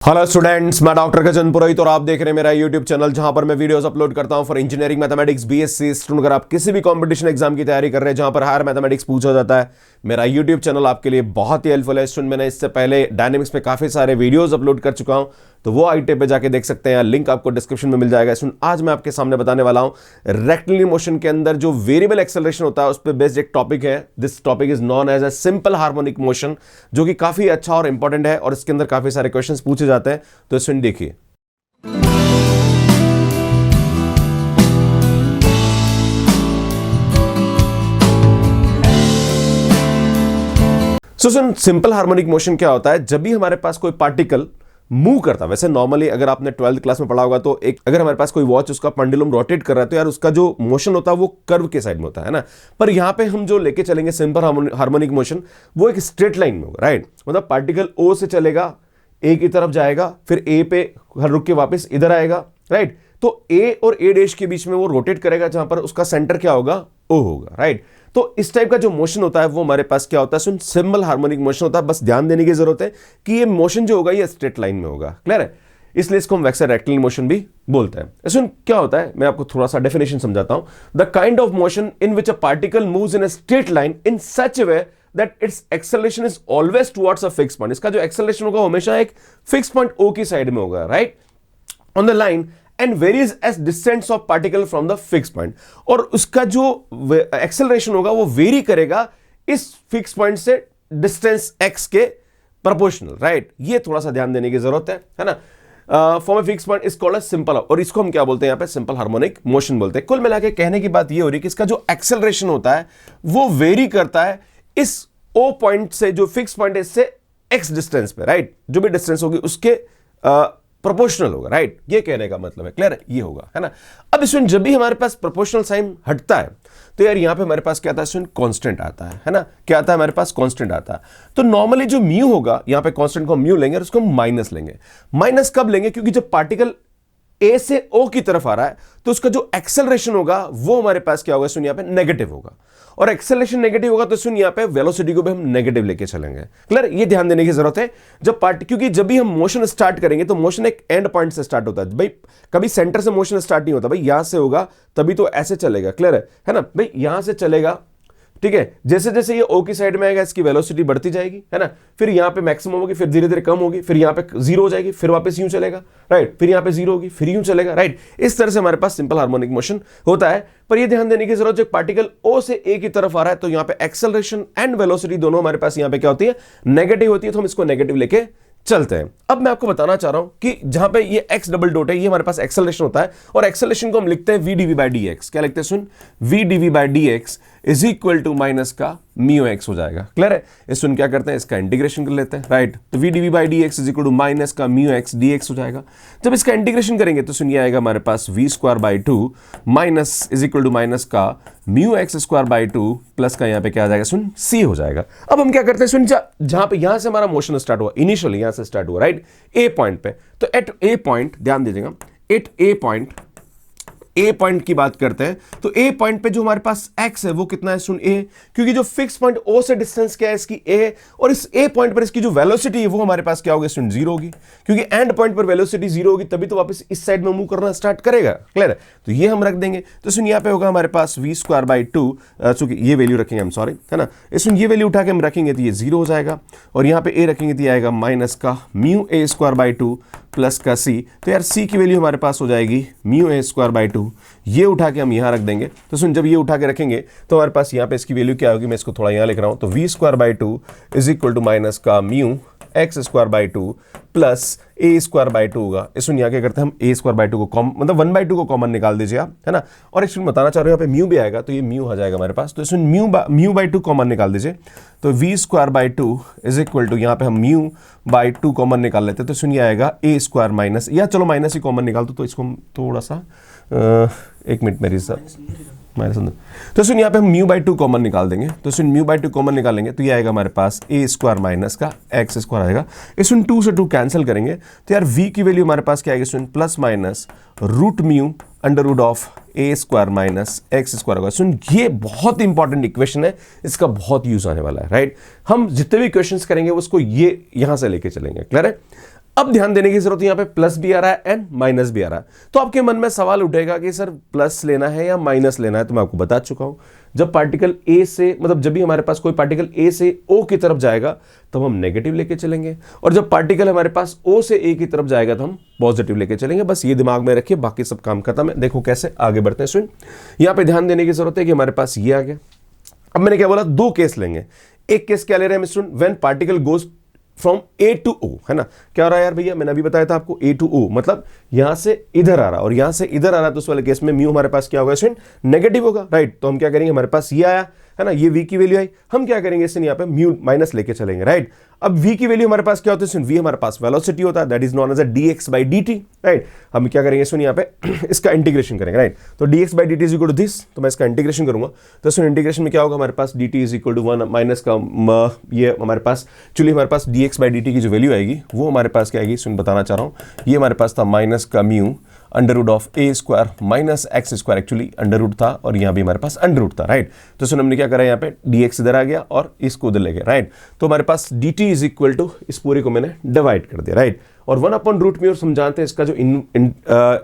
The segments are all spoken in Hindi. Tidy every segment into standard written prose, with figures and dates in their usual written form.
हेलो स्टूडेंट्स, मैं डॉक्टर गजन पुरोहित और आप देख रहे हैं मेरा यूट्यूब चैनल जहां पर मैं वीडियोस अपलोड करता हूं for engineering mathematics BSc student. अगर आप किसी भी कंपटीशन एग्जाम की तैयारी कर रहे हैं जहां पर हायर मैथमेटिक्स पूछा जाता है, मेरा यूट्यूब चैनल आपके लिए बहुत ही हेल्पफुल है। स्टूडेंट, मैंने इससे पहले डायनेमिक्स में काफी सारे वीडियोज अपलोड कर चुका हूं, तो वो आईटे पे जाके देख सकते हैं, लिंक आपको डिस्क्रिप्शन में मिल जाएगा। स्टूडेंट, आज मैं आपके सामने बताने वाला हूं रेक्टिलिनियर मोशन के अंदर जो वेरिएबल एक्सेलरेशन होता है उस पर बेस्ड एक टॉपिक है। This topic is known as a simple harmonic motion, जो कि काफी अच्छा और इंपॉर्टेंट है और इसके अंदर काफी सारे क्वेश्चंस पूछे जाते हैं। तो स्टूडेंट देखिए, सुन सिंपल हार्मोनिक मोशन क्या होता है? जब भी हमारे पास कोई पार्टिकल मूव करता है, वैसे नॉर्मली अगर आपने 12th क्लास में पढ़ा होगा तो एक अगर हमारे पास कोई वॉच उसका पेंडुलम रोटेट कर रहा है तो यार उसका जो मोशन होता है वो कर्व के साइड में होता है ना। पर यहां पे हम जो लेके चलेंगे सिंपल हार्मोनिक मोशन, वो एक स्ट्रेट लाइन में होगा, राइट। मतलब पार्टिकल ओ से चलेगा, ए की तरफ जाएगा, फिर ए पे रुक के वापस इधर आएगा, राइट। तो ए और ए डैश के बीच में वो रोटेट करेगा जहां पर उसका सेंटर क्या होगा? ओ होगा, राइट। तो इस टाइप का जो मोशन होता है वो हमारे पास क्या होता है? सिंपल हार्मोनिक मोशन होता है। बस ध्यान देने की जरूरत है कि ये मोशन जो होगा ये स्ट्रेट लाइन में होगा, क्लियर है। इसलिए इसको हम वैक्टर रेक्टिलिनियर मोशन भी बोलते हैं। इसमें क्या होता है, मैं आपको थोड़ा सा डेफिनेशन समझाता हूं। The kind of motion in which a particle moves in a straight line in such a way that it's acceleration is always towards a fix point. इसका जो एक्सेलरेशन होगा हमेशा एक फिक्स पॉइंट ओ की साइड में होगा, right, on the line and varies as distance of particle from the fix point. और उसका जो एक्सेलरेशन होगा वो वेरी करेगा इस फिक्स पॉइंट से डिस्टेंस एक्स के प्रोपोर्शनल, राइट। ये थोड़ा सा ध्यान देने की जरूरत है ना। From a fix point is called simple, और इसको हम क्या बोलते हैं? यहाँ पे सिंपल हार्मोनिक मोशन बोलते हैं। कुल मिला के कहने की बात ये हो रही है कि इसका जो एक्सेलरेशन होता है वो वेरी करता है इस ओ पॉइंट से, जो फिक्स पॉइंट है, इससे एक्स डिस्टेंस पे, राइट। जो भी डिस्टेंस होगी उसके प्रोपोर्शनल होगा, राइट। ये कहने का मतलब है, क्लियर है, ये होगा, है ना। अब इसमें जब भी हमारे पास प्रोपोर्शनल साइन हटता है तो यार यहां पे हमारे पास क्या आता है? इसमें कांस्टेंट आता है ना। क्या आता है हमारे पास? कांस्टेंट आता है। तो नॉर्मली जो म्यू होगा, यहां पे कांस्टेंट को म्यू लेंगे और उसको माइनस लेंगे। माइनस कब लेंगे? क्योंकि जब पार्टिकल ए से ओ की तरफ आ रहा है तो उसका जो एक्सेलरेशन होगा वो हमारे पास क्या होगा? सुन, यहां पे नेगेटिव होगा, और एक्सेलरेशन नेगेटिव होगा तो सुन यहां पे वेलोसिटी को भी हम नेगेटिव लेके चलेंगे, क्लियर। ये ध्यान देने की जरूरत है क्योंकि जब भी हम मोशन स्टार्ट करेंगे तो मोशन एक एंड पॉइंट से स्टार्ट होता है भाई। कभी सेंटर से मोशन स्टार्ट नहीं होता भाई, यहां से होगा तभी तो ऐसे चलेगा, क्लियर है ना भाई। यहां से चलेगा, ठीक है। जैसे जैसे ये ओ की साइड में आएगा इसकी वेलोसिटी बढ़ती जाएगी, है ना। फिर यहां पे मैक्सिमम होगी, फिर धीरे धीरे कम होगी, फिर यहां पे जीरो हो जाएगी, फिर वापस यूं चलेगा, राइट। फिर यहां पे जीरो होगी, फिर यूं चलेगा, राइट। इस तरह से हमारे पास सिंपल हार्मोनिक मोशन होता है। पर ये ध्यान देने की जरूरत है, पार्टिकल ओ से ए की तरफ आ रहा है तो यहां पे एक्सेलरेशन एंड वेलोसिटी दोनों हमारे पास यहां पे क्या होती है? नेगेटिव होती है। तो हम इसको नेगेटिव लेके चलते हैं। अब मैं आपको बताना चाह रहा हूं कि जहां पे ये x डबल डॉट है ये हमारे पास एक्सेलरेशन होता है, और एक्सेलरेशन को हम लिखते हैं v dv बाई dx। क्या लिखते हैं? सुन, v dv by dx is equal to minus का म्यू एक्स हो जाएगा, क्लियर है। इस सुन क्या करते हैं? इसका इंटीग्रेशन कर लेते हैं, राइट। तो v dv by dx is equal to minus का म्यू एक्स dx हो जाएगा। जब इसका इंटीग्रेशन करेंगे तो सुन ये आएगा हमारे पास v square by two minus is equal to minus का mu x square by two plus का यहाँ पे क्या आ जाएगा? सुन, c हो जाएगा। अब हम क्या करते हैं? सुन, जहां पे यहां से हमारा मोशन स्टार्ट हुआ, इनिशियली यहां से स्टार्ट हुआ, राइट, ए पॉइंट पे। तो एट ए पॉइंट ध्यान दीजिएगा, एट ए पॉइंट की बात करते हैं तो ए पॉइंट पे जो हमारे पास x है वो कितना है? सुन, a, क्योंकि जो फिक्स पॉइंट o से डिस्टेंस क्या है इसकी a, और इस a पॉइंट पर इसकी जो वेलोसिटी है वो हमारे पास क्या होगी? सुन, जीरो होगी, क्योंकि एंड पॉइंट पर वेलोसिटी जीरो होगी तभी तो वापस इस साइड में मूव करना स्टार्ट करेगा, क्लियर है। तो ये हम रख देंगे। तो सुन यहाँ पे होगा हमारे पास v स्क्वायर बाई टू, चूंकि ये वैल्यू रखेंगे हम, सॉरी, है ना। इसमें ये वैल्यू उठा के हम रखेंगे तो ये जीरो हो जाएगा, और यहाँ पे a रखेंगे तो ये आएगा माइनस का mu a square by two plus का c। तो यार c की वैल्यू हमारे पास हो जाएगी mu a square by to. ये उठा के हम यहां रख देंगे। तो सुन, जब ये उठा के रखेंगे तो हमारे पास यहां पे इसकी वैल्यू क्या होगी? मैं इसको थोड़ा यहां लिख रहा हूं। तो v square by two is equal to minus का mu x square by two plus a square by two होगा। इस यहाँ क्या करते हैं हम? ए स्क्वायर बाई टू को कॉमन, मतलब 1/2 को कॉमन निकाल दीजिए आप, है ना। और इसमें बताना चाह रहे हो यहाँ पे म्यू भी आएगा तो ये म्यू आ जाएगा हमारे पास। तो इसमें म्यू बाई टू कॉमन निकाल दीजिए। तो v square by two is equal to, यहाँ पे हम म्यू बाई टू कॉमन निकाल लेते हैं तो सुनिए आएगा ए स्क्वायर माइनस, या चलो माइनस ही कॉमन निकाल दो। तो इसको हम थोड़ा सा एक मिनट मेरी सर माइनस अंदर। तो सुन यहाँ पे हम म्यू बाई टू कॉमन निकाल देंगे। तो सुन म्यू बाई टू कॉमन निकालेंगे तो ये आएगा हमारे पास ए स्क्वायर माइनस का एक्स स्क्वायर आएगा। इसमें 2 से 2 कैंसिल करेंगे तो यार v की वैल्यू हमारे पास क्या आएगी? सुन, plus minus root mu under root of a square minus x square होगा। सुन, ये बहुत इंपॉर्टेंट इक्वेशन है, इसका बहुत यूज आने वाला है, राइट। हम जितने भी क्वेश्चंस करेंगे उसको ये यहां से लेके चलेंगे, क्लियर है। अब ध्यान देने की जरूरत है, यहां पे प्लस भी आ रहा है एंड माइनस भी आ रहा है। तो आपके मन में सवाल उठेगा कि सर प्लस लेना है या माइनस लेना है, तो मैं आपको बता चुका हूं, जब पार्टिकल ए से मतलब जब भी हमारे पास कोई पार्टिकल ए से ओ की तरफ जाएगा तब हम नेगेटिव लेके चलेंगे, और जब पार्टिकल हमारे पास ओ से ए की तरफ जाएगा तो हम पॉजिटिव लेके चलेंगे। बस ये दिमाग में रखिए, बाकी सब काम खत्म है। देखो कैसे आगे बढ़ते हैं स्टूडेंट, यहां पे ध्यान देने की जरूरत है कि हमारे पास ये आ गया। अब मैंने क्या बोला, दो केस लेंगे। एक केस क्या ले रहे हैं student, when particle goes from A to O, है ना। क्या हो रहा है यार भैया, मैंने अभी बताया था आपको ए टू ओ मतलब यहां से इधर आ रहा और यहां से इधर आ रहा, तो उस वाले केस में म्यू हमारे पास क्या होगा स्टूडेंट, नेगेटिव होगा, राइट। तो हम क्या करेंगे, हमारे पास ये आया है ना, ये v की वैल्यू आई, हम क्या करेंगे इससे यहाँ पे म्यू माइनस लेके चलेंगे, राइट। अब v की वैल्यू हमारे पास क्या होती है, v हमारे पास वेलोसिटी होता है, that is known as a dx by dt, right. हम क्या करेंगे सुन यहाँ पे इसका इंटीग्रेशन करेंगे, राइट। तो dx by dt is equal to this, तो मैं इसका इंटीग्रेशन करूंगा, तो सुन इंटीग्रेशन में क्या होगा, हमारे पास dt is equal to 1 minus का ये हमारे पास चलिए हमारे पास dx by dt की जो वैल्यू आएगी वो हमारे पास क्या आएगी सुन बताना चाह रहा हूं, ये हमारे पास था माइनस का mu under root of a square minus x square, actually under root था और यहाँ भी हमारे पास अंडर रूट था, राइट। तो सुन हमने क्या करा, यहाँ पे dx इधर आ गया और इसको उधर ले गया, राइट। तो हमारे पास dt इज इक्वल टू इस पूरे को मैंने डिवाइड कर दिया, राइट। और 1 अपॉन रूट में, और समझाते हैं इसका जो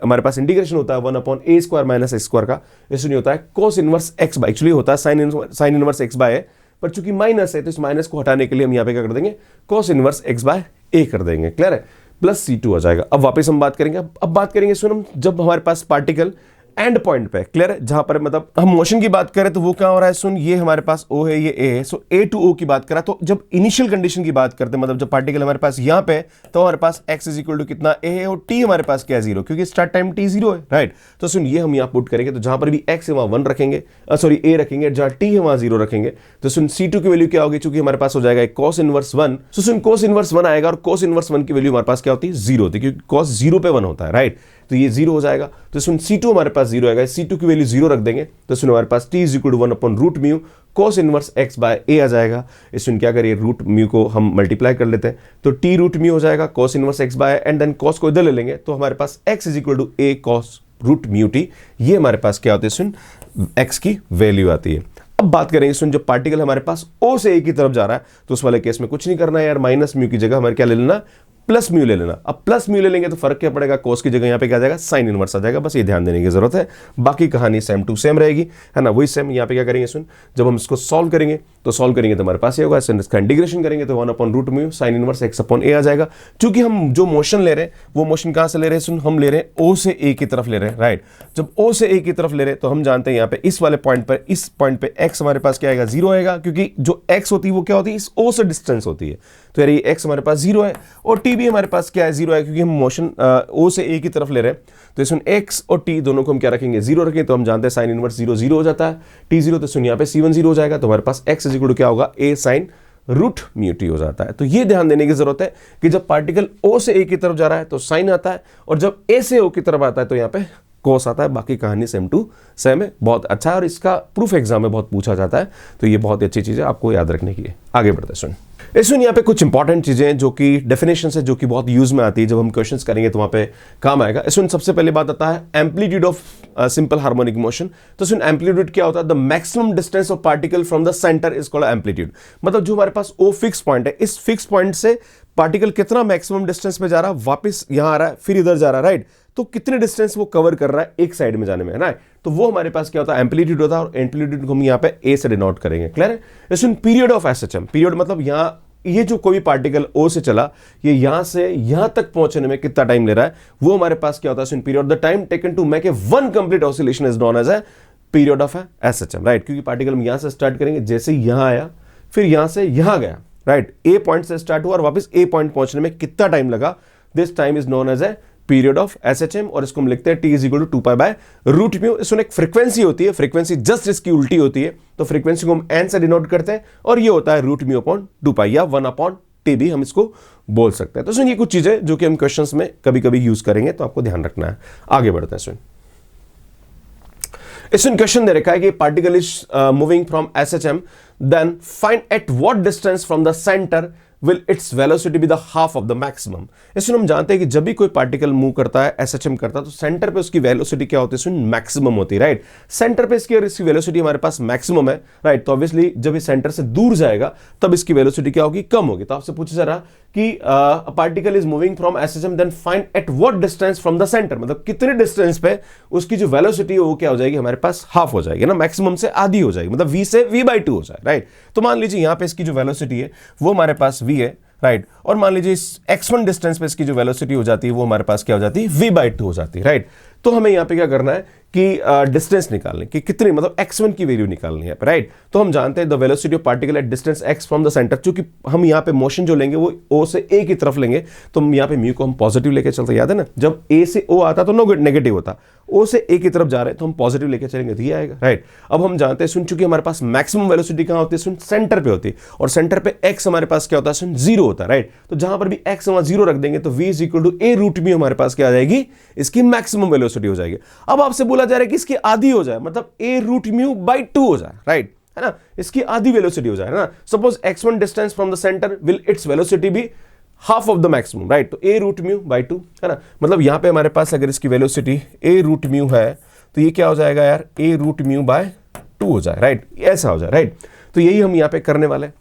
हमारे पास इंटीग्रेशन होता है 1 upon a square minus x square का, इसमें नहीं होता है cos inverse x by, actually होता है साइन इनवर्स एक्स बाय, पर चूंकि माइनस है तो इस माइनस को हटाने के लिए हम यहाँ पे क्या कर देंगे, कोस इनवर्स एक्स बाय ए कर देंगे, क्लियर है, प्लस C2 आ जाएगा। अब वापस हम बात करेंगे, अब बात करेंगे सुन हम जब हमारे पास पार्टिकल एंड पॉइंट पे, क्लियर है, जहां पर मतलब हम मोशन की बात करें तो वो क्या हो रहा है सुन, ये हमारे पास O है, ये A है, सो A टू O की बात करा, तो जब इनिशियल कंडीशन की बात करते हैं मतलब जब पार्टिकल हमारे पास यहां पे तो हमारे पास x इज इक्वल टू कितना A है और t हमारे पास क्या है 0, क्योंकि स्टार्ट टाइम t 0 है, राइट। तो सुन ये हम यहां पुट करेंगे, तो जहां पर भी x है वहां 1 रखेंगे, सॉरी A रखेंगे, जहां t है वहां 0 रखेंगे, तो सुन C2 की वैल्यू क्या होगी, चूंकि हमारे पास हो जाएगा cos इनवर्स 1, सो सुन cos इनवर्स 1 आएगा और cos इनवर्स 1 की वैल्यू हमारे पास क्या होती है 0 होती है, क्योंकि cos 0 पे 1 होता है, राइट। तो ये 0 हो जाएगा, तो सुन C2 हमारे पास 0 आएगा, C2 की वैल्यू 0 रख देंगे, तो सुन हमारे पास t is equal to 1 upon root mu cos inverse x by a आ जाएगा। इसमें क्या करिए, रूट म्यू को हम मल्टीप्लाई कर लेते हैं, तो t रूट म्यू हो जाएगा cos inverse x by and then cos को इधर ले लेंगे, तो हमारे पास x is equal to a cos root mu t, ये हमारे पास क्या होती है सुन x की वैल्यू आती है। अब बात करेंगे सुन जब पार्टिकल हमारे पास O से A की तरफ जा रहा है तो उस वाले केस में कुछ नहीं करना है यार, माइनस म्यू की जगह हमारे क्या ले लेना, प्लस म्यू ले लेना। अब प्लस म्यू ले लेंगे तो फर्क क्या पड़ेगा, कोस की जगह यहाँ पे क्या आ जाएगा, साइन इनवर्स आ जाएगा, बस ये ध्यान देने की जरूरत है, बाकी कहानी सेम टू सेम रहेगी, है ना। वही सेम यहाँ पे क्या करेंगे सुन, जब हम इसको सॉल्व करेंगे तो हमारे पास ये होगा, इसका इंटीग्रेशन करेंगे तो 1 upon root mu sine inverse x upon a आ जाएगा। चूंकि हम जो मोशन ले रहे हैं वो मोशन कहां से ले रहे हैं सुन, हम ले रहे हैं O से A की तरफ ले रहे हैं, राइट। जब O से A की तरफ ले रहे हैं तो हम जानते हैं यहाँ पे इस वाले पॉइंट पर, इस पॉइंट पे x हमारे पास क्या आएगा 0 आएगा, क्योंकि जो x होती है वो क्या होती है, इस O से डिस्टेंस होती है, तो यार ये x हमारे पास 0 है और t भी हमारे पास क्या है 0 है, क्योंकि हम मोशन O से A की तरफ ले रहे हैं, तो इसमें x और t दोनों को हम क्या रखेंगे 0 रखें, तो हम जानते हैं साइन इनवर्स 0 0 हो जाता है, t 0, तो सुन यहाँ पे C1 0 हो जाएगा, तो हमारे पास x इज इक्वल टू क्या होगा a sine root mu t हो जाता है। तो ये ध्यान देने की जरूरत है कि जब पार्टिकल O से A की तरफ जा रहा है तो साइन आता है, और जब A से O की तरफ आता है तो यहाँ पे कोस आता है, बाकी कहानी सेम टू सेम है, बहुत अच्छा है और इसका प्रूफ एग्जाम में बहुत पूछा जाता है, तो ये बहुत ही अच्छी चीज है आपको याद रखने की है। आगे बढ़ते हैं सुन, इसमें यहाँ पे कुछ इंपॉर्टेंट चीजें जो कि डेफिनेशन है, जो कि बहुत यूज में आती है, जब हम क्वेश्चंस करेंगे तो वहां पे काम आएगा। इसमें सबसे पहले बात आता है amplitude of simple harmonic motion. तो इसमें एम्पलीट्यूड क्या होता है, the maximum distance of particle from the centre is called amplitude. मतलब जो हमारे पास ओ फिक्स पॉइंट है, इस फिक्स पॉइंट से पार्टिकल कितना मैक्सिमम डिस्टेंस पे जा रहा है, वापस यहां आ रहा है, फिर इधर जा रहा है, राइट। तो कितने डिस्टेंस वो कवर कर रहा है एक साइड में जाने में, है ना, तो वो हमारे पास क्या होता है एम्पलीट्यूड होता है, और एम्पलीट्यूड को हम यहाँ पे ए से डिनोट करेंगे, क्लियर है। इसमें पीरियड ऑफ एसएचएम, पीरियड मतलब यहाँ ये जो कोई पार्टिकल O से चला, ये यहां से यहां तक पहुंचने में कितना टाइम ले रहा है, वो हमारे पास क्या होता है period, the time taken to make a one complete oscillation is known as a period of SHM, right. क्योंकि पार्टिकल हम यहां से स्टार्ट करेंगे, जैसे यहां आया फिर यहां से यहां गया, राइट, ए पॉइंट से स्टार्ट हुआ और वापस ए पॉइंट पहुंचने में कितना टाइम लगा, this time is known as a period of SHM, और इसको हम लिखते हैं t is equal to 2 by root mu. इसमें एक फ्रीक्वेंसी होती है, फ्रीक्वेंसी जस्ट इसकी उल्टी होती है, तो फ्रीक्वेंसी को हम n से डिनोट करते हैं, और ये होता है रूट म्यू अपॉन 2 या 1 अपॉन टी भी हम इसको बोल सकते हैं। तो सुन ये कुछ चीजें जो कि हम क्वेश्चंस में कभी कभी यूज करेंगे, तो आपको ध्यान रखना है। आगे बढ़ते हैं सुन, इसमें क्वेश्चन दे रखा है कि particle is moving from SHM, then find at what distance from the centre will its velocity be the half of the maximum। इसमें हम जानते हैं कि जब भी कोई पार्टिकल मूव करता है, एसएचएम करता है, तो सेंटर पे उसकी वेलोसिटी क्या होती है? मैक्सिमम होती है, राइट। सेंटर पे इसकी वेलोसिटी हमारे पास मैक्सिमम है, राइट। तो ऑब्वियसली जब ये सेंटर से दूर जाएगा तब इसकी वेलोसिटी क्या होगी? कम होगी। तो आपसे पूछा जा रहा कि particle is moving from SHM, then find at what distance from the centre, मतलब कितने डिस्टेंस पे उसकी जो वेलोसिटी है वो क्या हो जाएगी? हमारे पास हाफ हो जाएगी ना, मैक्सिमम से आधी हो जाएगी, मतलब v से v/2 हो जाए, राइट। तो मान लीजिए यहां पे इसकी जो वेलोसिटी है वो हमारे पास v है, राइट। और मान लीजिए इस x1 डिस्टेंस पे इसकी जो वेलोसिटी हो जाती है वो हमारे पास क्या हो जाती है? v/2 हो जाती है, राइट। तो हमें यहां पे क्या करना है कि डिस्टेंस निकालने की, कितनी, मतलब x1 की वैल्यू निकालनी है, राइट। तो हम जानते हैं the velocity of particle at distance x from the centre, क्योंकि हम यहां पे मोशन जो लेंगे वो o से a की तरफ लेंगे, तो हम यहां पे म्यू को हम पॉजिटिव लेके चलते हैं, याद है ना, जब a से o आता तो नेगेटिव होता, o से a की तरफ जा रहे हैं तो हम पॉजिटिव लेके चलेंगे तो ये आएगा, राइट। अब हम जानते हैं चूंकि हमारे पास मैक्सिमम वेलोसिटी कहां होती है? सेंटर पे होती है, और सेंटर पे x हमारे पास क्या होता है? 0 होता है, राइट। तो जहां पर भी x वहां 0 रख देंगे तो v is equal to a√μ हमारे पास क्या आ जाएगी? इसकी मैक्सिमम वेलोसिटी हो जाएगी। अब आपसे बोला जा रहा है कि इसकी आधी हो जाए, मतलब a√μ/2 हो जाए, राइट, है ना, इसकी आधी वेलोसिटी हो जाए ना। Suppose x1 distance from the centre, will its velocity be half of the maximum, right. तो a√μ/2 है ना, मतलब यहां पे हमारे पास अगर इसकी वेलोसिटी a√μ है तो ये क्या हो जाएगा यार? a√μ/2 हो जाए, राइट, ऐसा हो जाए, राइट। तो यही हम यहां पे करने वाले हैं।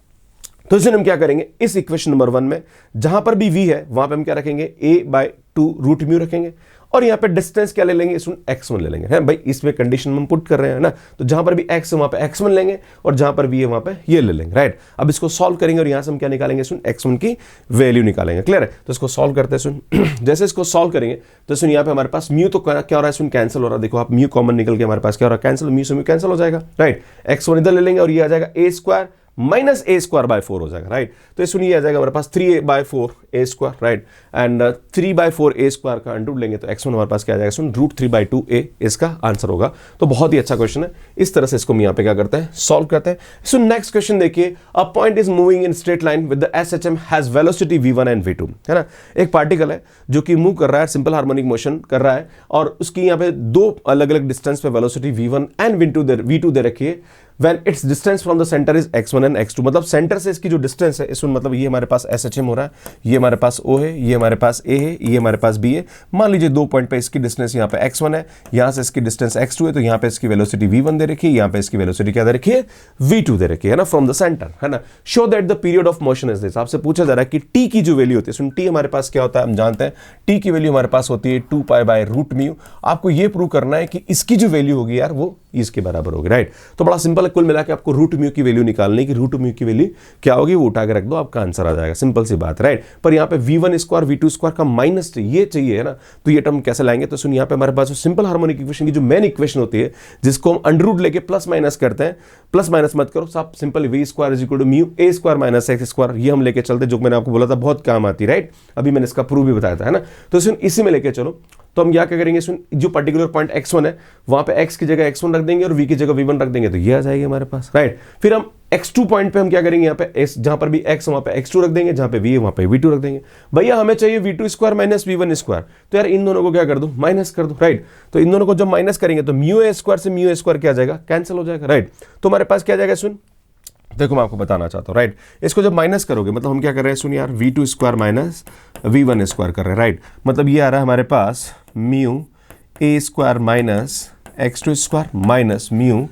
तो इसमें हम क्या करेंगे? इस इक्वेशन नंबर 1 में जहां पर भी v है वहां पे हम क्या रखेंगे? a/2√μ रखेंगे, और यहां पे डिस्टेंस क्या ले लेंगे? इसमें x1 ले लेंगे, है भाई, इसमें कंडीशन हम पुट कर रहे हैं ना। तो जहां पर भी x है वहां पे x1 लेंगे, और जहां पर v है वहां पे ये ले लेंगे, राइट। अब इसको सॉल्व करेंगे और यहां से हम क्या निकालेंगे? इसमें x1 की वैल्यू निकालेंगे, क्लियर है। तो इसको सॉल्व करते हैं, सुन जैसे इसको सॉल्व करेंगे तो सुन यहाँ पे हमारे पास म्यू तो क्या हो रहा है? सुन कैंसिल हो रहा है, देखो आप, म्यू कॉमन निकल के हमारे पास क्या हो रहा है? कैंसिल, म्यू से म्यू कैंसिल हो जाएगा, राइट। x1 इधर ले लेंगे और ये आ जाएगा a² माइनस a² हो जाएगा, राइट। तो ये सुनिए आ जाएगा हमारे पास 3a/4 a², right, and 3/4 a² का अंडर लेंगे तो x1 हमारे पास क्या आ जाएगा? सुन √3/2a इसका आंसर होगा। तो बहुत ही अच्छा क्वेश्चन है, इस तरह से इसको हम यहाँ पे क्या करते हैं? सॉल्व करते हैं। सो नेक्स्ट क्वेश्चन देखिए, a point is moving in straight line with the SHM has velocity v1 and v2, है ना। एक पार्टिकल है जो कि मूव कर रहा है, सिंपल हार्मोनिक मोशन कर रहा है, और उसकी यहाँ पे दो अलग अलग डिस्टेंस पे वेलोसिटी v1 एंड v2 दे रखी है। When its distance from the center is x1 and x2, मतलब सेंटर से इसकी जो डिस्टेंस है, इसमें मतलब ये हमारे पास SHM हो रहा है, ये हमारे पास O है, ये हमारे पास A है, ये हमारे पास B है। मान लीजिए 2 पॉइंट पे इसकी डिस्टेंस यहाँ पे x1 है, यहाँ से इसकी डिस्टेंस x2 है, तो यहाँ पे इसकी वेलोसिटी v1 दे रखी है, यहाँ पे इसकी वेलोसिटी क्या दे रखी है? v2 दे रखी है ना, फ्रॉम द सेंटर, है ना। Show that the period of motion is this, आपसे पूछा जा रहा है कि t की जो वैल्यू होती है, सुन t हमारे पास क्या होता है? हम जानते हैं t की वैल्यू हमारे पास होती है 2π/√μ। आपको ये प्रूव करना है कि इसकी जो वैल्यू होगी यार वो इसके बराबर होगी, राइट। तो बड़ा सिंपल है, कुल मिला के आपको √μ की वैल्यू निकालनी, कि √μ की वैल्यू क्या होगी वो उठा के रख दो, आपका आंसर आ जाएगा, सिंपल सी बात, राइट। पर यहाँ पे v1² v2² का माइनस ये चाहिए, है ना, तो ये टर्म कैसे लाएंगे? तो सुन यहाँ पे हमारे पास सिंपल हार्मोनिक इक्वेशन की जो मेन इक्वेशन होती है, जिसको हम अंडर लेके प्लस माइनस करते हैं, प्लस माइनस मत करो, सब सिंपल v² = μ a² - x², ये हम लेके चलते, जो मैंने आपको बोला था बहुत काम आती, राइट। अभी मैंने इसका प्रूफ भी बताया था, है ना। तो सुन इसी में लेके चलो, तो हम क्या करेंगे? सुन, जो पर्टिकुलर पॉइंट x1 है वहां पे x की जगह x1 रख देंगे और v की जगह v1 रख देंगे, तो ये आ जाएगी हमारे पास, राइट। फिर हम x2 पॉइंट पे हम क्या करेंगे? यहाँ पे जहां पर भी x वहां पे x2 रख देंगे, जहां पे v है वहां पे v2 रख देंगे। भैया हमें चाहिए v2² - v1², तो यार इन दोनों को क्या कर दो? माइनस कर दो, राइट। तो इन दोनों को जब माइनस करेंगे तो μa² से μa² क्या आ जाएगा? कैंसिल हो जाएगा, राइट। तो हमारे पास क्या आ जाएगा? सुन देखो मैं आपको बताना चाहता हूँ, राइट। इसको जब माइनस करोगे मतलब हम क्या कर रहे हैं? सुन यार, v2² - v1² कर रहे हैं, राइट। मतलब ये आ रहा है हमारे पास μa² - x2² minus μa²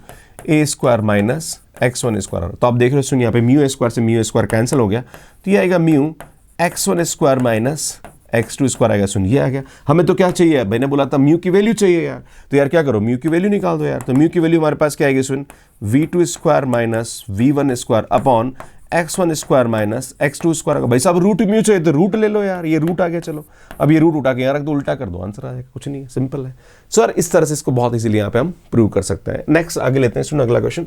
- x1²। तो आप देख रहे हो, सुन यहाँ पे μa² से μa² कैंसिल हो गया, तो ये आएगा μx1² - x2² आएगा। सुन ये आ गया। हमें तो क्या चाहिए? मैंने बोला था म्यू की वैल्यू चाहिए यार, तो यार क्या करो? म्यू की वैल्यू निकाल दो यार। तो म्यू की वैल्यू हमारे पास क्या आएगी? सुन, v2² - v1² upon x1² - x2²। भाई साहब रूट म्यू चाहिए तो रूट ले लो यार, ये रूट आ गया, चलो अब ये रूट उठा के यहाँ रख दो, उल्टा कर दो, आंसर आ जाएगा, कुछ नहीं है, सिंपल है। सर इस तरह से इसको बहुत इजीली यहाँ पे हम प्रूव कर सकते हैं। नेक्स्ट आगे लेते हैं, सुन अगला क्वेश्चन।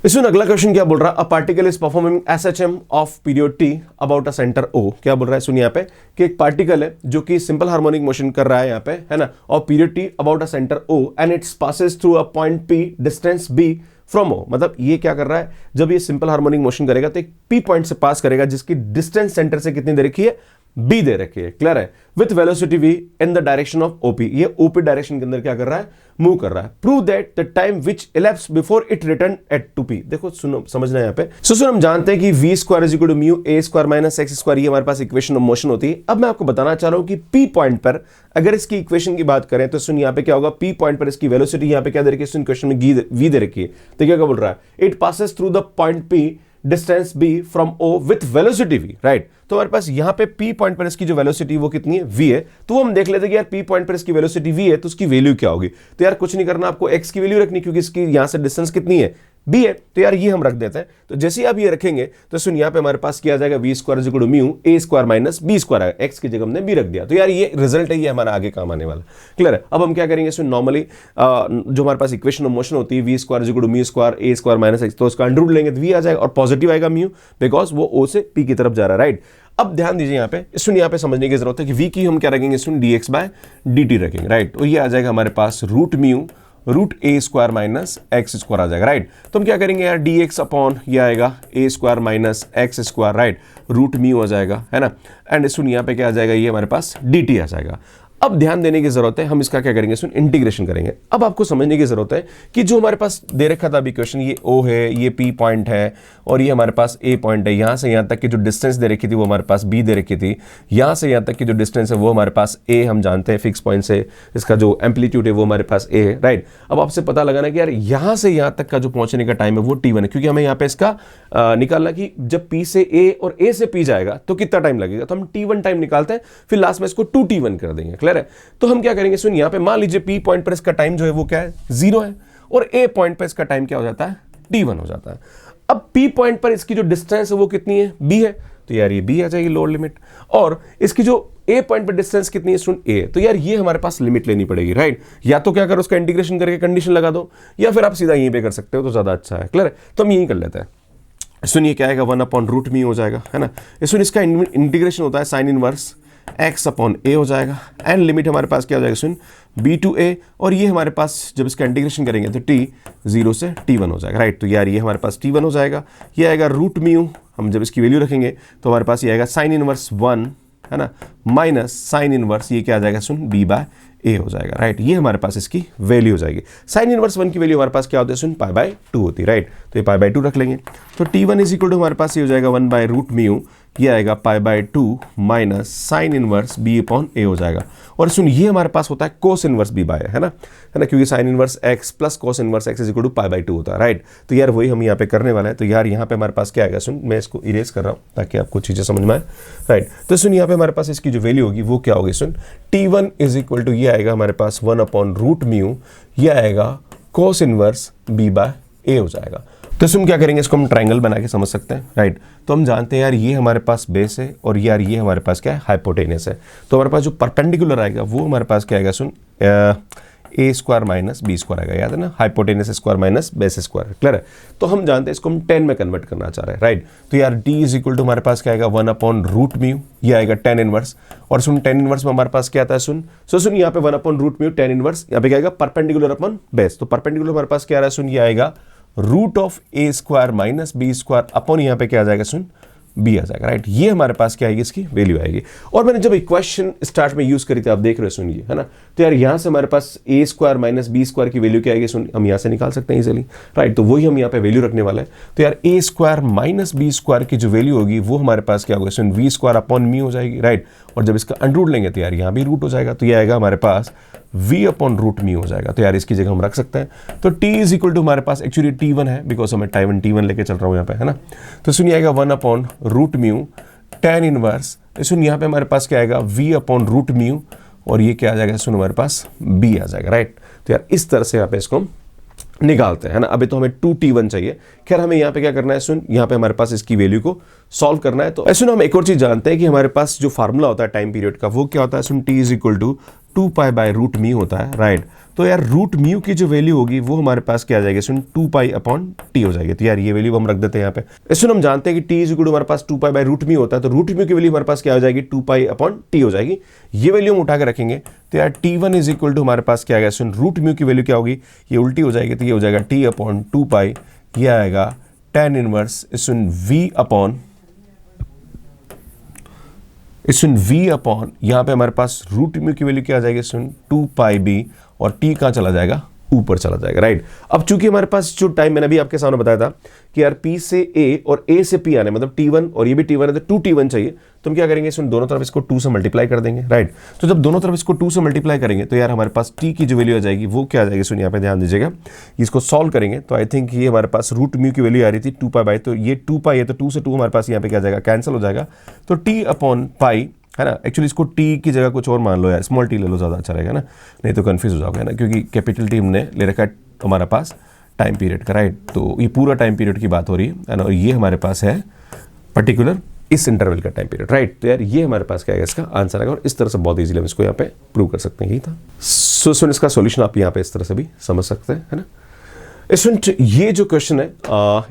इसमें अगला क्वेश्चन क्या बोल रहा है? A particle is performing SHM of period t about a centre O। क्या बोल रहा है? सुनिए यहाँ पे कि एक पार्टिकल है जो कि सिंपल हार्मोनिक मोशन कर रहा है यहाँ पे, है ना, और period t about a centre O and it's passes through a point P distance B from O। मतलब ये क्या कर रहा है? जब ये सिंपल हार्मोनिक मोशन करेगा तो एक P पॉइंट से पास करेगा जिसकी डिस्टेंस सेंटर से कितनी दे रखी है? बी दे रखी है, क्लियर है, with velocity v in the direction of OP, ये ओपी डायरेक्शन के अंदर क्या कर रहा है, मूव कर रहा है। Prove that the time which elapse before it return at to P. देखो सुनो, समझना है यहाँ पे। सुन हम जानते हैं कि v square is equal to mu a square minus x square, ये हमारे पास इक्वेशन ऑफ मोशन होती है। अब मैं आपको बताना चाह रहा हूं कि पी पॉइंट पर अगर इसकी इक्वेशन की बात करें तो सुन यहाँ पे क्या होगा, पी पॉइंट पर इसकी वेलोसिटी यहाँ पे क्या दे रखी है, सुन क्वेश्चन में वी दे रखी है। देखिए क्या बोल रहा है, it passes through the point P distance b from o with velocity v, right. तो हमारे पास यहां पे p पॉइंट पर इसकी जो वेलोसिटी वो कितनी है, v है। तो हम देख लेते हैं कि यार p पॉइंट पर इसकी वेलोसिटी v है तो उसकी वैल्यू क्या होगी। तो यार कुछ नहीं करना, आपको x की वैल्यू रखनी, क्योंकि इसकी यहां से डिस्टेंस कितनी है, b है। तो यार ये हम रख देते हैं। तो जैसे ही आप ये रखेंगे तो सुन यहाँ पे हमारे पास किया जाएगा v square is equal to mu a square minus b square आएगा, x की जगह हमने b रख दिया। तो यार ये रिजल्ट है, ये हमारा आगे काम आने वाला, क्लियर है। अब हम क्या करेंगे, सुन नॉर्मली जो हमारे पास इक्वेशन ऑफ मोशन होती है v square is equal to mu square a square minus x, तो उसका अंडर रूट लेंगे तो v आ जाएगा और पॉजिटिव आएगा म्यू, बिकॉज वो o से p की तरफ जा रहा है, राइट। अब ध्यान दीजिए यहाँ पे, इसमें यहाँ पे समझने की जरूरत है कि v की हम क्या रखेंगे, इसमें dx बाय dt रखेंगे, राइट। तो ये आ जाएगा हमारे पास रूट म्यू रूट ए स्क्वायर माइनस एक्स स्क्वायर आ जाएगा, राइट। तो हम क्या करेंगे यार, डी एक्स अपॉन ये आएगा a square minus x square, right, root mu आ जाएगा, है ना। एंड सुन यहाँ पे क्या आ जाएगा, ये हमारे पास डी टी आ जाएगा। अब ध्यान देने की जरूरत है, हम इसका क्या करेंगे, सुन इंटीग्रेशन करेंगे। अब आपको समझने की जरूरत है कि जो हमारे पास दे रखा था अभी क्वेश्चन, ये ओ है, ये पी पॉइंट है और ये हमारे पास ए पॉइंट है। यहां से यहां तक की जो डिस्टेंस दे रखी थी वो हमारे पास बी दे रखी थी, यहां से यहां तक की जो डिस्टेंस है वो हमारे पास ए, हम जानते हैं फिक्स पॉइंट से इसका जो एम्पलीट्यूड है वो हमारे पास ए है, राइट। अब आपसे पता लगाना कि यार यहां से यहां तक का जो पहुंचने का टाइम है वो t1 है, क्योंकि हमें यहाँ पे इसका निकालना कि जब p से a और a से p जाएगा तो कितना टाइम लगेगा। तो हम t1 टाइम निकालते हैं, फिर लास्ट में इसको 2t1 कर देंगे, क्लियर है। तो हम क्या करेंगे, सुन यहाँ पे मान लीजिए p पॉइंट पर इसका टाइम जो है वो क्या है, 0 है, और a पॉइंट पर इसका टाइम क्या हो जाता है, t1 हो जाता है। अब p पॉइंट पर इसकी जो डिस्टेंस है वो कितनी है, b है, तो यार ये b आ जाएगी लोअर लिमिट। और इसकी जो a पॉइंट पर डिस्टेंस कितनी है, सुन a, तो यार ये हमारे पास लिमिट लेनी पड़ेगी, राइट। या तो क्या करो, उसका इंटीग्रेशन करके कंडीशन लगा दो, या फिर आप सीधा यहीं पे कर सकते हो तो ज्यादा अच्छा है, क्लियर है। तो हम यहीं कर लेते हैं। सुन ये क्या आएगा, 1 अपॉन रूट मी हो जाएगा, है ना। सुन इसका इंटीग्रेशन होता है sign inverse x upon a हो जाएगा, एंड लिमिट हमारे पास क्या हो जाएगा, सुन b टू a, और ये हमारे पास जब इसका इंटीग्रेशन करेंगे तो t 0 से t1 हो जाएगा, राइट। तो यार ये हमारे पास t1 हो जाएगा, ये आएगा रूट म्यू, हम जब इसकी वैल्यू रखेंगे तो हमारे पास ये आएगा साइन इनवर्स 1, है ना, माइनस साइन इनवर्स ये क्या आ जाएगा, सुन b बाय a हो जाएगा, राइट। ये हमारे पास इसकी वैल्यू हो जाएगी। साइन इनवर्स 1 की वैल्यू हमारे पास क्या होती है, सुन पाई बाय 2 होती है, राइट। तो ये पाई बाय 2 रख लेंगे। तो t1 इज इक्वल टू हमारे पास ये हो जाएगा 1 बाय रूट म्यू, ये आएगा पाई by 2 minus sine inverse b upon a हो जाएगा। और सुन ये हमारे पास होता है कोस इनवर्स b बाय, है ना, क्योंकि sine inverse x plus cos inverse x is equal to pi by 2 होता है, राइट। तो यार वही हम यहाँ पे करने वाला है। तो यार यहाँ पे हमारे पास क्या आएगा, सुन मैं इसको इरेज कर रहा हूँ ताकि आपको चीजें समझ में आए, राइट। तो सुन यहाँ पे हमारे पास इसकी जो वैल्यू होगी वो क्या होगी, सुन t1 इज इक्वल टू ये आएगा हमारे पास 1 अपॉन रूट म्यू, ये आएगा cos inverse b by a हो जाएगा। तो हम क्या करेंगे, इसको हम ट्रायंगल बना के समझ सकते हैं, राइट। तो हम जानते हैं यार ये हमारे पास बेस है और यार ये हमारे पास क्या है, हाइपोटेनस है। तो हमारे पास जो परपेंडिकुलर आएगा वो हमारे पास क्या आएगा, सुन ए स्क्वायर माइनस बी स्क्वायर आएगा, याद है ना, hypotenuse square minus base square, clear है। तो हम जानते हैं इसको हम 10 में कन्वर्ट करना चाह रहे हैं, राइट। तो यार d इज इक्वल टू हमारे पास क्या आएगा, 1 अपॉन रूट म्यू, ये आएगा 10 इनवर्स। और सुन 10 इनवर्स में हमारे पास क्या आता है, सुन यहाँ पे 1 अपॉन रूट म्यू 10 इनवर्स, यहाँ पे क्या आएगा परपेंडिकुलर अपॉन बेस। तो परपेंडिकुलर हमारे पास क्या आ रहा है, सुन ये आएगा root of a square minus b square upon यहाँ पे क्या आ जाएगा, सुन बी आ जाएगा, राइट। ये हमारे पास क्या आएगी, इसकी वैल्यू आएगी। और मैंने जब इक्वेशन स्टार्ट में यूज करी थी, आप देख रहे हो, सुनिए, है ना। तो यार यहाँ से हमारे पास ए स्क्वायर माइनस बी स्क्वायर की वैल्यू क्या आएगी, सुन हम यहाँ से निकाल सकते हैं इजीली, राइट। तो वही हम यहाँ पे वैल्यू रखने वाले हैं। तो यार a square minus b square की जो वैल्यू होगी वो हमारे पास क्या होगा, सुन वी स्क्वायर अपॉन म्यू हो जाएगी, राइट। और जब इसका अंडर रूट लेंगे तो यार यहाँ भी रूट हो जाएगा, तो ये आएगा हमारे पास v अपॉन रूट म्यू हो जाएगा। तो यार इसकी जगह हम रख सकते हैं। तो t इज इक्वल टू हमारे पास एक्चुअली t1 है, बिकॉज मैं t1 लेके चल रहा हूँ यहाँ पे, है ना। तो सुनिए आएगा 1 upon root mu tan inverse, सुन यहाँ पे हमारे पास क्या आएगा v अपॉन रूट म्यू, और ये क्या आ जाएगा, सुन हमारे पास b आ जाएगा, राइट। तो यार इस तरह से यहाँ पे इसको हम निकालते हैं, है ना। अभी तो हमें 2t1 चाहिए। खैर हमें यहाँ पे क्या करना है, सुन यहाँ पे हमारे पास इसकी वैल्यू को सॉल्व करना है। तो ऐसे हम एक और चीज जानते हैं कि हमारे पास जो फार्मूला होता है टाइम पीरियड का वो क्या होता है, सुन t is equal to 2 pi by root mu होता है, राइट। तो यार रूट म्यू की जो वैल्यू होगी वो हमारे पास क्या आ जाएगी, सुन 2 पाई अपॉन टी हो जाएगी। तो यार ये वैल्यू हम रख देते हैं यहाँ पे। इसमें हम जानते हैं कि t इज इक्वल टू हमारे पास 2 पाई बाय रूट म्यू होता है, तो रूट म्यू की वैल्यू हमारे पास क्या हो जाएगी, 2 पाई अपॉन टी हो जाएगी। ये वैल्यू हम उठा के रखेंगे। तो यार t1 इज इक्वल टू हमारे पास क्या आएगा, सुन रूट म्यू की वैल्यू क्या होगी, ये उल्टी हो जाएगी, तो ये हो जाएगा t अपॉन 2 पाई, ये आएगा tan इनवर्स सुन v upon student v upon यहाँ पे हमारे पास रूट म्यू की वैल्यू क्या आ जाएगी स्टूडेंट 2 पाई बी, और t कहाँ चला जाएगा, ऊपर चला जाएगा, राइट। अब चूंकि हमारे पास जो टाइम मैंने अभी आपके सामने बताया था कि यार p से a और a से p आने मतलब t1 और ये भी t1 है तो 2t1 चाहिए, तो हम क्या करेंगे इसमें दोनों तरफ इसको 2 से मल्टीप्लाई कर देंगे, राइट। तो जब दोनों तरफ इसको 2 से मल्टीप्लाई करेंगे तो यार हमारे पास t की जो वैल्यू आ जाएगी वो क्या आ जाएगी, सुनिए यहाँ पे ध्यान दीजिएगा, इसको सॉल्व करेंगे तो आई थिंक ये हमारे पास रूट म्यू की वैल्यू आ रही थी 2 पाई बाई, तो ये 2 पाई है तो 2 से 2 हमारे पास यहाँ पे क्या आ जाएगा, कैंसिल हो जाएगा, तो t अपॉन पाई है ना। एक्चुअली इसको t की जगह कुछ और मान लो यार, स्मॉल t ले लो, ज़्यादा अच्छा रहेगा ना, नहीं तो कंफ्यूज हो जाओगे ना, क्योंकि कैपिटल T हमने ले रखा है हमारा पास टाइम पीरियड का, राइट। तो ये पूरा टाइम पीरियड की बात हो रही है ना, और ये हमारे पास है पर्टिकुलर इस इंटरवल का टाइम पीरियड, राइट। तो यार ये हमारे पास क्या है, इसका आंसर आएगा, और इस तरह से बहुत इजीली हम इसको यहाँ पे प्रूव कर सकते हैं, यही था। सो इसका सॉल्यूशन आप यहाँ पे इस तरह से भी समझ सकते हैं, है ना। स्टूडेंट ये जो क्वेश्चन है,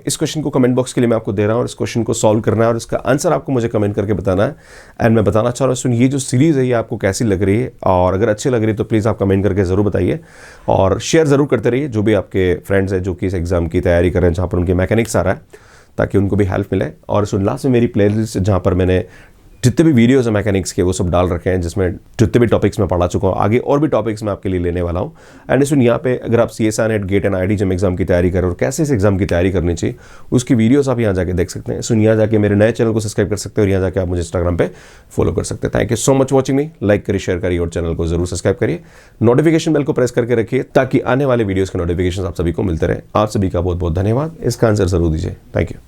इस क्वेश्चन को कमेंट बॉक्स के लिए मैं आपको दे रहा हूँ, और इस क्वेश्चन को सॉल्व करना है और इसका आंसर आपको मुझे कमेंट करके बताना है। एंड मैं बताना चाह रहा हूँ स्टूडेंट, ये जो सीरीज़ है ये आपको कैसी लग रही है, और अगर अच्छी लग रही है तो प्लीज़ आप कमेंट करके ज़रूर बताइए, और शेयर ज़रूर करते रहिए जो भी आपके फ्रेंड्स हैं जो कि इस एग्ज़ाम की तैयारी कर रहे हैं, जहाँ पर उनकी मैकेनिक्स आ रहा है, ताकि उनको भी हेल्प मिले। और सुन लास्ट में मेरी प्लेलिस्ट जहाँ पर मैंने जितने भी वीडियोस हैं मैकेनिक्स के वो सब डाल रखे हैं, जिसमें जितने भी टॉपिक्स मैं पढ़ा चुका हूँ, आगे और भी टॉपिक्स मैं आपके लिए लेने वाला हूँ। एंड इसमें यहाँ पे अगर आप CSIR NET GATE and IIT exam की तैयारी करें और कैसे इस एग्जाम की तैयारी करनी चाहिए उसकी वीडियोस आप यहाँ जाके देख सकते हैं। सो यहाँ जाके मेरे नए चैनल को सब्सक्राइब कर सकते हैं, और यहाँ जाके आप मुझे इंस्टाग्राम पे फॉलो कर सकते हैं। Thank you so much watching me, like करिए, शेयर करिए और चैनल को जरूर सब्सक्राइब करिए, नोटिफिकेशन बेल को प्रेस करके रखिए ताकि आने वाले वीडियोज़ के नोटिफिकेशन आप सभी को मिलते रहे। आप सभी का बहुत बहुत धन्यवाद, इसका आंसर जरूर दीजिए। Thank you.